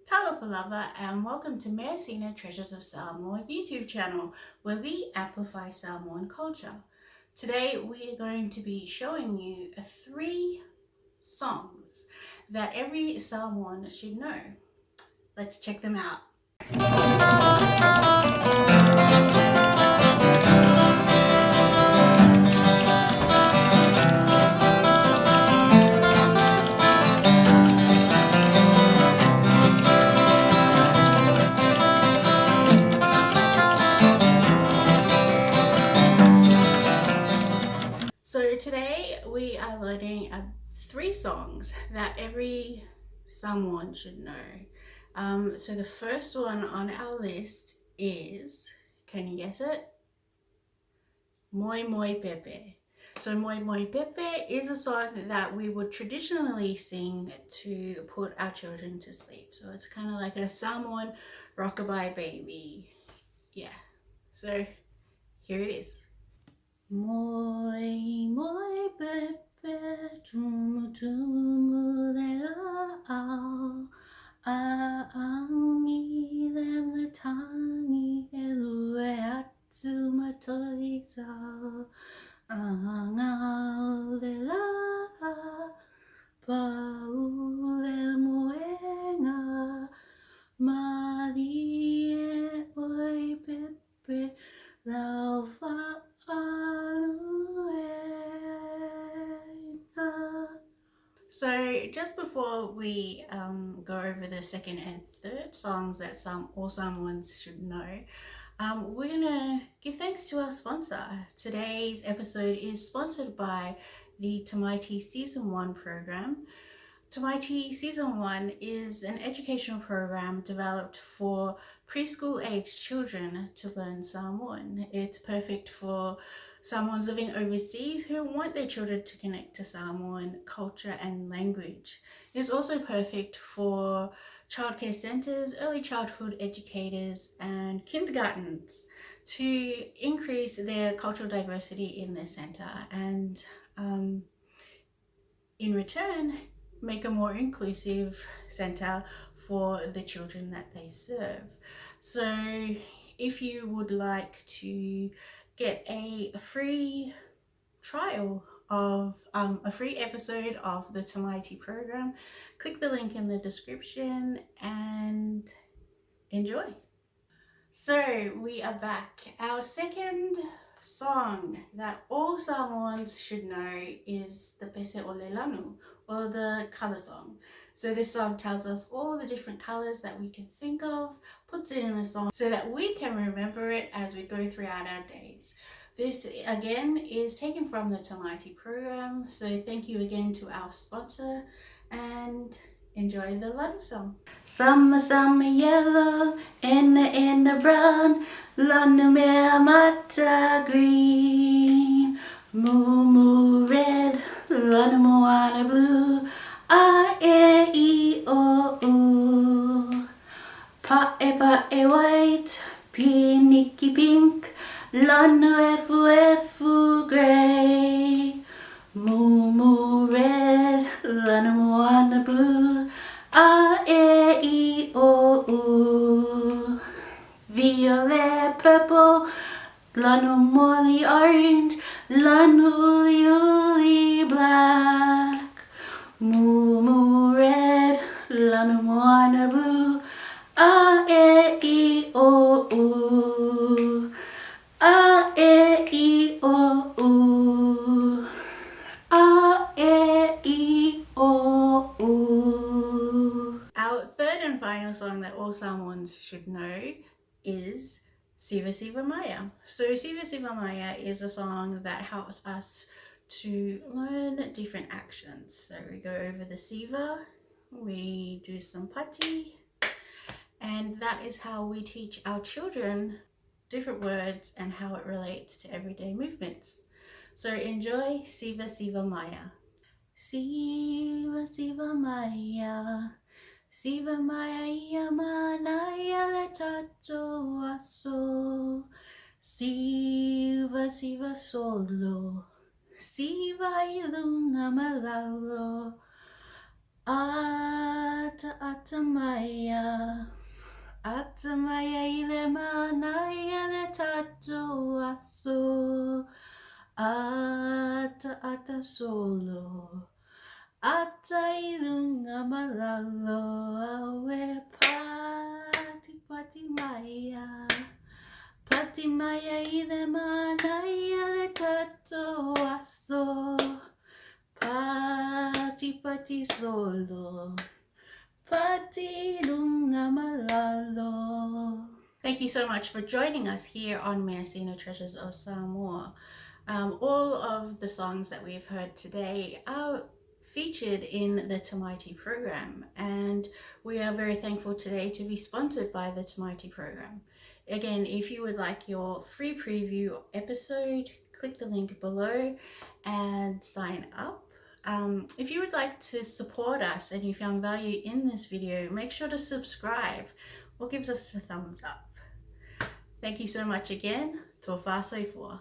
Talofa lover, and welcome to Measina Treasures of Samoa YouTube channel, where we amplify Samoan culture. Today we are going to be showing you three songs that every Samoan should know. Let's check them out. So today we are learning three songs that every Samoan should know. So the first one on our list is, can you guess it? Moi Moi Pepe. So Moi Moi Pepe is a song that we would traditionally sing to put our children to sleep. So it's kind of like a Samoan rockabye baby. Yeah. So here it is. Moi Moi Pepe tumu tumu lela au Aangi le matangi e lue atu matorisa Angau le la Pau le moenga Mali e oi pepe Lau fa'aluenga. So just before we go over the second and third songs that all Samoans should know, we're gonna give thanks to our sponsor. Today's episode is sponsored by the Tamaiti Season 1 program. Tamaiti Season 1 is an educational program developed for preschool-aged children to learn Samoan. It's perfect for Samoans living overseas who want their children to connect to Samoan culture and language. It's also perfect for childcare centres, early childhood educators and kindergartens to increase their cultural diversity in their centre and in return make a more inclusive centre for the children that they serve. So if you would like to get a free trial of a free episode of the Tamaiti program, click the link in the description and enjoy. So we are back. Our second song that all Samoans should know is the Pese o Leilanu, or the colour song. So this song tells us all the different colours that we can think of, puts it in a song so that we can remember it as we go throughout our days. This again is taken from the Tamaiti program, so thank you again to our sponsor and enjoy the love song. Summer, summer yellow, in the brown, Lanu mea mata green, moo moo red, Lanu moana blue, A-E-I-O-U. Pa e white, piniki pink, Lanu efu grey, moo moo red, Lanu moana blue, A-E-I-O-U. Violet purple, Lanu molly orange, Lanu uli black, moo moo red, Lanu moana blue, A-E-I-O-U. A-E-I-O-U. A-E-I-O-U. Our third and final song that all Samoans should know is Siva Siva Maya. So Siva Siva Maya is a song that helps us to learn different actions. So we go over the Siva, we do some pati, and that is how we teach our children different words and how it relates to everyday movements. So enjoy Siva Siva Maya. Siva Siva Maya, Siva Maya ia manaya le tato aso, Siva Siva solo, Siva iluna malalo, Ata ata maya. Ata maya ile manaya le tatu aso. Ata ata solo. Ata ilunga malalo. Awe pati pati maya. Pati maya ile manaya le tatu aso. Pati pati solo. Pati lunga malalo. Thank you so much for joining us here on Measina Treasures of Samoa. All of the songs that we've heard today are featured in the Tamaiti program, and we are very thankful today to be sponsored by the Tamaiti program. Again, if you would like your free preview episode, click the link below and sign up. If you would like to support us and you found value in this video, make sure to subscribe or give us a thumbs up. Thank you so much again. Tō whāsoi fua.